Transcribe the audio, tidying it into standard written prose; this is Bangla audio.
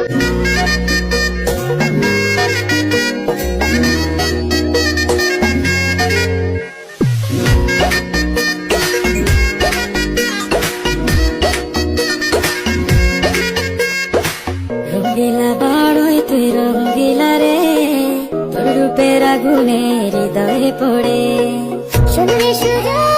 রঙ্গিলা বড়ই তুই রঙ্গিলা রে, তোর রূপের আগুনে হৃদয়ে পড়ে। শুনলে সুরা